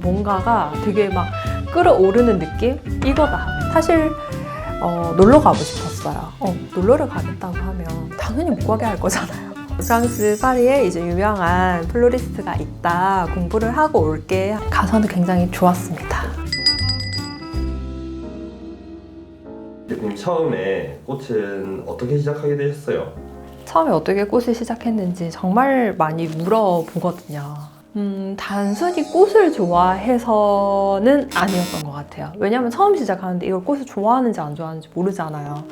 뭔가가 되게 막 끌어오르는 느낌? 이거다. 사실 놀러 가고 싶었어요. 놀러를 가겠다고 하면 당연히 못 가게 할 거잖아요. 프랑스 파리에 이제 유명한 플로리스트가 있다. 공부를 하고 올게. 가서는 굉장히 좋았습니다. 대표님 처음에 꽃은 어떻게 시작하게 되셨어요? 처음에 어떻게 꽃을 시작했는지 정말 많이 물어보거든요. 단순히 꽃을 좋아해서는 아니었던 것 같아요. 왜냐면 처음 시작하는데 이걸 꽃을 좋아하는지 안 좋아하는지 모르잖아요.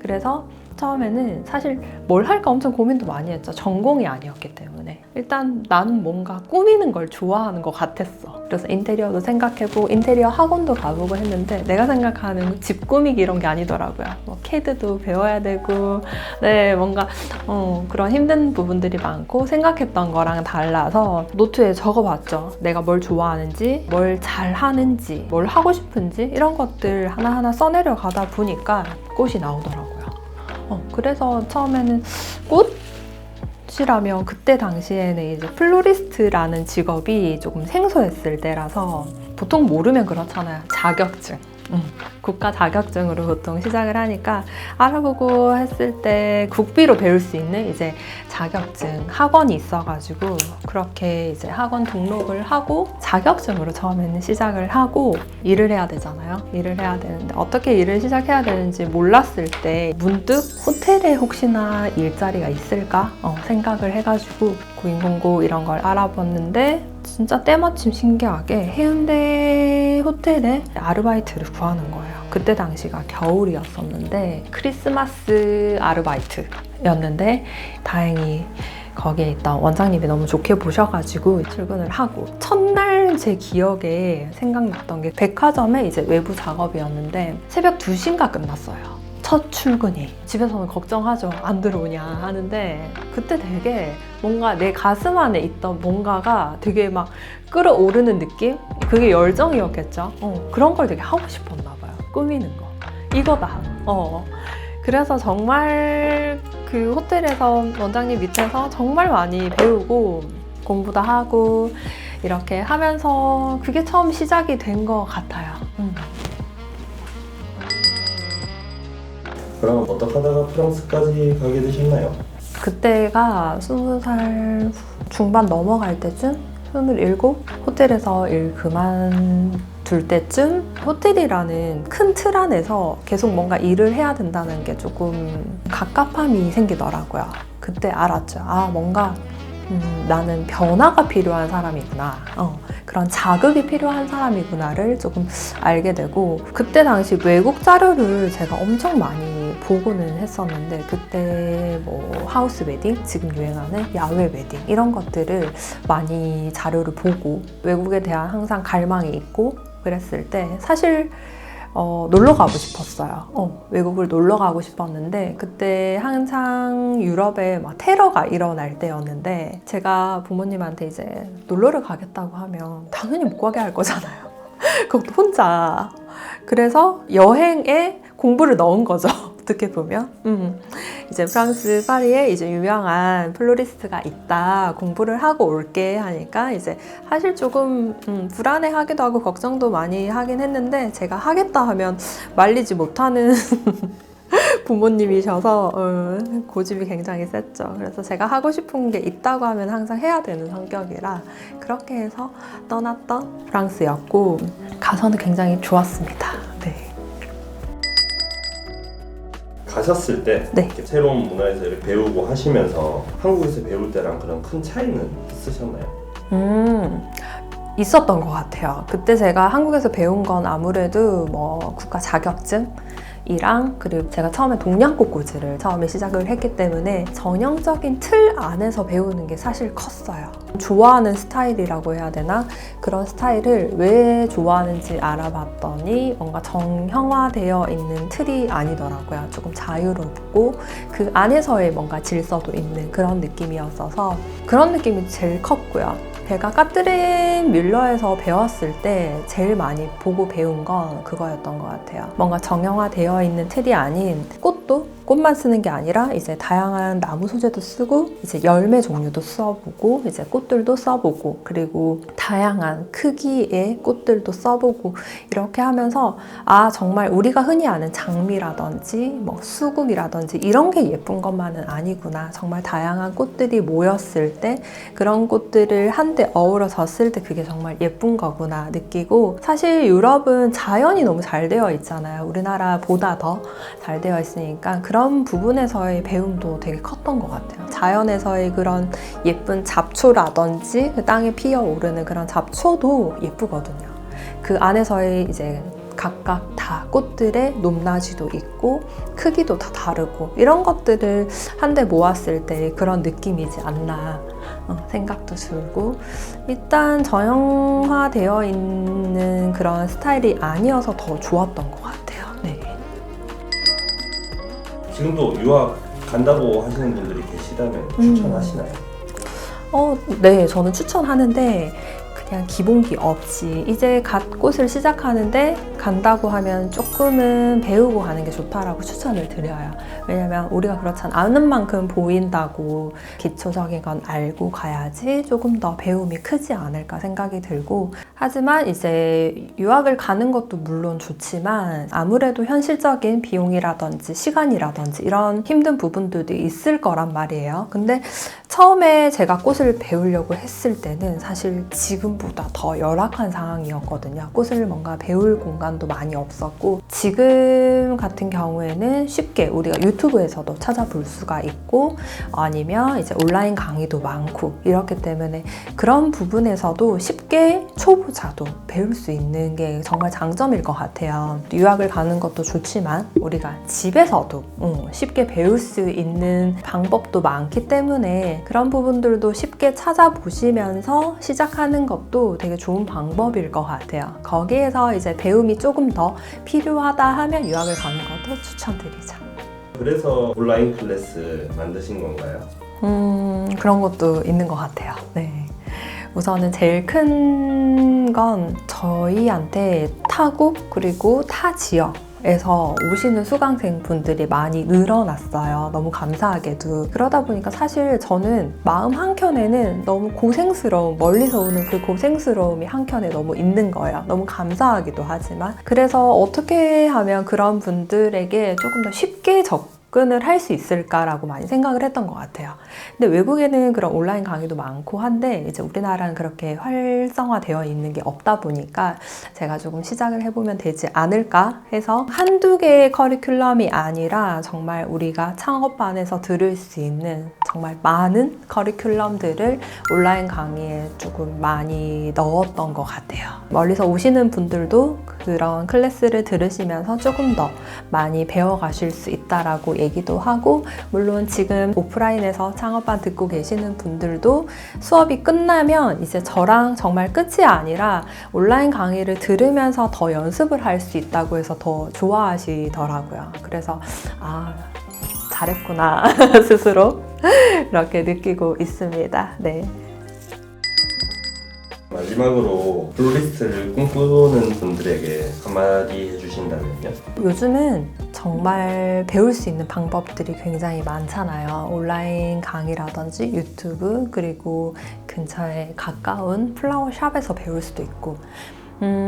그래서 처음에는 사실 뭘 할까 엄청 고민도 많이 했죠. 전공이 아니었기 때문에. 일단 나는 뭔가 꾸미는 걸 좋아하는 것 같았어. 그래서 인테리어도 생각해보고 인테리어 학원도 가보고 했는데 내가 생각하는 집 꾸미기 이런 게 아니더라고요. 뭐 CAD도 배워야 되고 뭔가 그런 힘든 부분들이 많고 생각했던 거랑 달라서 노트에 적어봤죠. 내가 뭘 좋아하는지, 뭘 잘하는지, 뭘 하고 싶은지 이런 것들 하나하나 써내려 가다 보니까 꽃이 나오더라고요. 그래서 처음에는 꽃이라면 그때 당시에는 이제 플로리스트라는 직업이 조금 생소했을 때라서 보통 모르면 그렇잖아요. 자격증. 국가 자격증으로 보통 시작을 하니까 알아보고 했을 때 국비로 배울 수 있는 이제 자격증 학원이 있어가지고 그렇게 이제 학원 등록을 하고 자격증으로 처음에는 시작을 하고 일을 해야 되잖아요. 일을 해야 되는데 어떻게 일을 시작해야 되는지 몰랐을 때 문득 호텔에 혹시나 일자리가 있을까 생각을 해가지고 고인공고 이런 걸 알아봤는데 진짜 때마침 신기하게 해운대 호텔에 아르바이트를 구하는 거예요. 그때 당시가 겨울이었었는데 크리스마스 아르바이트였는데 다행히 거기에 있던 원장님이 너무 좋게 보셔가지고 출근을 하고 첫날 제 기억에 생각났던 게 백화점의 이제 외부 작업이었는데 새벽 2시인가 끝났어요. 첫 출근이. 집에서는 걱정하죠. 안 들어오냐 하는데 그때 되게 뭔가 내 가슴 안에 있던 뭔가가 되게 막 끌어오르는 느낌? 그게 열정이었겠죠. 그런 걸 되게 하고 싶었나 봐요. 꾸미는 거. 이거다. 그래서 정말 그 호텔에서 원장님 밑에서 정말 많이 배우고 공부도 하고 이렇게 하면서 그게 처음 시작이 된 것 같아요. 그럼 어떻게 하다가 프랑스까지 가게 되셨나요? 그때가 20살 중반 넘어갈 때쯤? 27? 호텔에서 일 그만둘 때쯤? 호텔이라는 큰 틀 안에서 계속 뭔가 일을 해야 된다는 게 조금 갑갑함이 생기더라고요. 그때 알았죠. 뭔가 나는 변화가 필요한 사람이구나. 그런 자극이 필요한 사람이구나를 조금 알게 되고 그때 당시 외국 자료를 제가 엄청 많이 보고는 했었는데 그때 뭐 하우스 웨딩, 지금 유행하는 야외 웨딩 이런 것들을 많이 자료를 보고 외국에 대한 항상 갈망이 있고 그랬을 때 사실 놀러 가고 싶었어요. 외국을 놀러 가고 싶었는데 그때 항상 유럽에 막 테러가 일어날 때였는데 제가 부모님한테 이제 놀러를 가겠다고 하면 당연히 못 가게 할 거잖아요. 그것도 혼자. 그래서 여행에 공부를 넣은 거죠. 어떻게 보면. 이제 프랑스 파리에 이제 유명한 플로리스트가 있다. 공부를 하고 올게 하니까 이제 사실 조금 불안해하기도 하고 걱정도 많이 하긴 했는데 제가 하겠다 하면 말리지 못하는 부모님이셔서 고집이 굉장히 셌죠. 그래서 제가 하고 싶은 게 있다고 하면 항상 해야 되는 성격이라 그렇게 해서 떠났던 프랑스였고 가서는 굉장히 좋았습니다. 네. 가셨을 때 네. 이렇게 새로운 문화에서 이렇게 배우고 하시면서 한국에서 배울 때랑 그런 큰 차이는 있으셨나요? 있었던 것 같아요. 그때 제가 한국에서 배운 건 아무래도 뭐 국가 자격증 이랑 그리고 제가 처음에 동양꽃꽂이를 처음에 시작을 했기 때문에 전형적인 틀 안에서 배우는 게 사실 컸어요. 좋아하는 스타일이라고 해야 되나? 그런 스타일을 왜 좋아하는지 알아봤더니 뭔가 정형화되어 있는 틀이 아니더라고요. 조금 자유롭고 그 안에서의 뭔가 질서도 있는 그런 느낌이었어서 그런 느낌이 제일 컸고요. 제가 카트린 뮬러에서 배웠을 때 제일 많이 보고 배운 건 그거였던 것 같아요. 뭔가 정형화되어 있는 틀이 아닌 꽃만 쓰는 게 아니라 이제 다양한 나무 소재도 쓰고 이제 열매 종류도 써보고 이제 꽃들도 써보고 그리고 다양한 크기의 꽃들도 써보고 이렇게 하면서 아 정말 우리가 흔히 아는 장미라든지 뭐 수국이라든지 이런 게 예쁜 것만은 아니구나. 정말 다양한 꽃들이 모였을 때 그런 꽃들을 한데 어우러졌을 때 그게 정말 예쁜 거구나 느끼고 사실 유럽은 자연이 너무 잘 되어 있잖아요. 우리나라보다 더 잘 되어 있으니까 그런 부분에서의 배움도 되게 컸던 것 같아요. 자연에서의 그런 예쁜 잡초라든지 그 땅에 피어오르는 그런 잡초도 예쁘거든요. 그 안에서의 이제 각각 다 꽃들의 높낮이도 있고 크기도 다 다르고 이런 것들을 한데 모았을 때 그런 느낌이지 않나 생각도 들고 일단 정형화되어 있는 그런 스타일이 아니어서 더 좋았던 것 같아요. 네. 지금도 유학 간다고 하시는 분들이 계시다면 추천하시나요? 네, 저는 추천하는데 그냥 기본기 없이 이제 갓 꽃을 시작하는데 간다고 하면 조금은 배우고 가는 게 좋다라고 추천을 드려요. 왜냐면 우리가 그렇잖아. 아는 만큼 보인다고 기초적인 건 알고 가야지 조금 더 배움이 크지 않을까 생각이 들고 하지만 이제 유학을 가는 것도 물론 좋지만 아무래도 현실적인 비용이라든지 시간이라든지 이런 힘든 부분들도 있을 거란 말이에요. 근데 처음에 제가 꽃을 배우려고 했을 때는 사실 지금보다 더 열악한 상황이었거든요. 꽃을 뭔가 배울 공간도 많이 없었고 지금 같은 경우에는 쉽게 우리가 유튜브에서도 찾아볼 수가 있고 아니면 이제 온라인 강의도 많고 이렇기 때문에 그런 부분에서도 쉽게 초보자도 배울 수 있는 게 정말 장점일 것 같아요. 유학을 가는 것도 좋지만 우리가 집에서도 쉽게 배울 수 있는 방법도 많기 때문에 그런 부분들도 쉽게 찾아보시면서 시작하는 것도 되게 좋은 방법일 것 같아요. 거기에서 이제 배움이 조금 더 필요하다 하면 유학을 가는 것도 추천드리죠. 그래서 온라인 클래스 만드신 건가요? 그런 것도 있는 것 같아요. 네. 우선은 제일 큰 건 저희한테 타국 그리고 타 지역에서 오시는 수강생 분들이 많이 늘어났어요. 너무 감사하게도. 그러다 보니까 사실 저는 마음 한켠에는 너무 고생스러움, 멀리서 오는 그 고생스러움이 한켠에 너무 있는 거예요. 너무 감사하기도 하지만. 그래서 어떻게 하면 그런 분들에게 조금 더 쉽게 접근을 할 수 있을까라고 많이 생각을 했던 것 같아요. 근데 외국에는 그런 온라인 강의도 많고 한데 이제 우리나라는 그렇게 활성화되어 있는 게 없다 보니까 제가 조금 시작을 해보면 되지 않을까 해서 한두 개의 커리큘럼이 아니라 정말 우리가 창업반에서 들을 수 있는 정말 많은 커리큘럼들을 온라인 강의에 조금 많이 넣었던 것 같아요. 멀리서 오시는 분들도 그런 클래스를 들으시면서 조금 더 많이 배워가실 수 있다라고 얘기도 하고 물론 지금 오프라인에서 창업반 듣고 계시는 분들도 수업이 끝나면 이제 저랑 정말 끝이 아니라 온라인 강의를 들으면서 더 연습을 할 수 있다고 해서 더 좋아하시더라고요. 그래서 잘했구나 스스로 이렇게 느끼고 있습니다. 네. 마지막으로 플로리스트를 꿈꾸는 분들에게 한마디 해주신다면요? 요즘은 정말 배울 수 있는 방법들이 굉장히 많잖아요. 온라인 강의라든지 유튜브 그리고 근처에 가까운 플라워샵에서 배울 수도 있고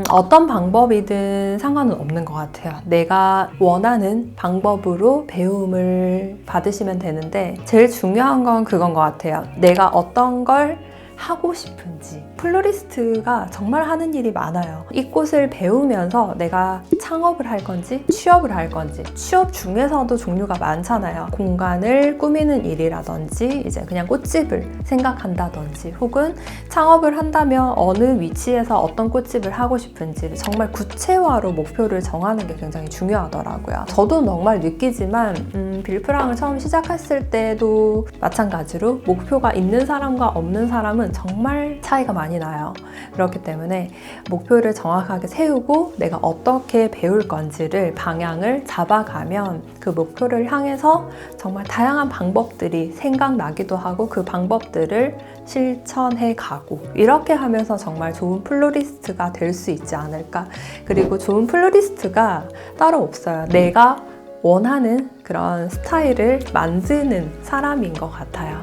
어떤 방법이든 상관은 없는 것 같아요. 내가 원하는 방법으로 배움을 받으시면 되는데 제일 중요한 건 그건 것 같아요. 내가 어떤 걸 하고 싶은지. 플로리스트가 정말 하는 일이 많아요. 이 꽃을 배우면서 내가 창업을 할 건지 취업을 할 건지 취업 중에서도 종류가 많잖아요. 공간을 꾸미는 일이라든지 이제 그냥 꽃집을 생각한다든지 혹은 창업을 한다면 어느 위치에서 어떤 꽃집을 하고 싶은지 정말 구체화로 목표를 정하는 게 굉장히 중요하더라고요. 저도 정말 느끼지만 빌프랑을 처음 시작했을 때도 마찬가지로 목표가 있는 사람과 없는 사람은 목표는 정말 차이가 많이 나요. 그렇기 때문에 목표를 정확하게 세우고 내가 어떻게 배울 건지를 방향을 잡아가면 그 목표를 향해서 정말 다양한 방법들이 생각나기도 하고 그 방법들을 실천해 가고 이렇게 하면서 정말 좋은 플로리스트가 될 수 있지 않을까. 그리고 좋은 플로리스트가 따로 없어요. 내가 원하는 그런 스타일을 만드는 사람인 것 같아요.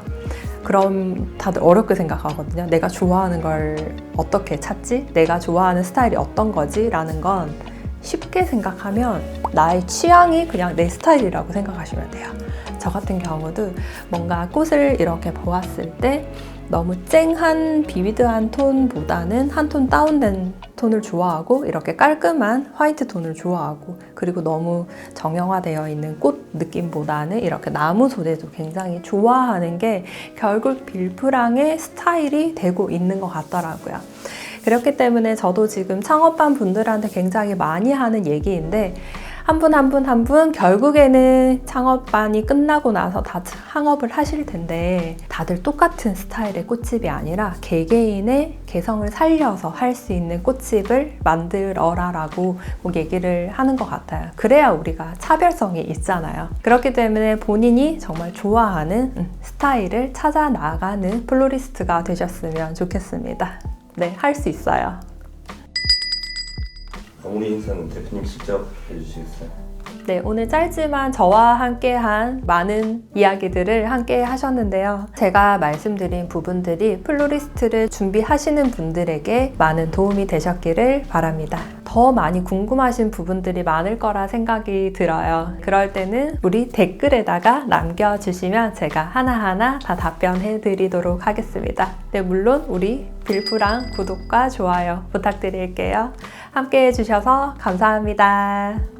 그럼 다들 어렵게 생각하거든요. 내가 좋아하는 걸 어떻게 찾지? 내가 좋아하는 스타일이 어떤 거지? 라는 건 쉽게 생각하면 나의 취향이 그냥 내 스타일이라고 생각하시면 돼요. 저 같은 경우도 뭔가 꽃을 이렇게 보았을 때 너무 쨍한 비비드한 톤보다는 한 톤 다운된 톤을 좋아하고 이렇게 깔끔한 화이트 톤을 좋아하고 그리고 너무 정형화되어 있는 꽃 느낌보다는 이렇게 나무 소재도 굉장히 좋아하는 게 결국 빌프랑의 스타일이 되고 있는 것 같더라고요. 그렇기 때문에 저도 지금 창업반 분들한테 굉장히 많이 하는 얘기인데 한 분 한 분 결국에는 창업반이 끝나고 나서 다 창업을 하실 텐데 다들 똑같은 스타일의 꽃집이 아니라 개개인의 개성을 살려서 할 수 있는 꽃집을 만들어라 라고 꼭 얘기를 하는 것 같아요. 그래야 우리가 차별성이 있잖아요. 그렇기 때문에 본인이 정말 좋아하는 스타일을 찾아 나가는 플로리스트가 되셨으면 좋겠습니다. 네, 할 수 있어요. 마무리 인사는 대표님 직접 해주시겠어요? 네, 오늘 짧지만 저와 함께한 많은 이야기들을 함께 하셨는데요. 제가 말씀드린 부분들이 플로리스트를 준비하시는 분들에게 많은 도움이 되셨기를 바랍니다. 더 많이 궁금하신 부분들이 많을 거라 생각이 들어요. 그럴 때는 우리 댓글에다가 남겨주시면 제가 하나하나 다 답변해 드리도록 하겠습니다. 네, 물론 우리 빌프랑 구독과 좋아요 부탁드릴게요. 함께 해주셔서 감사합니다.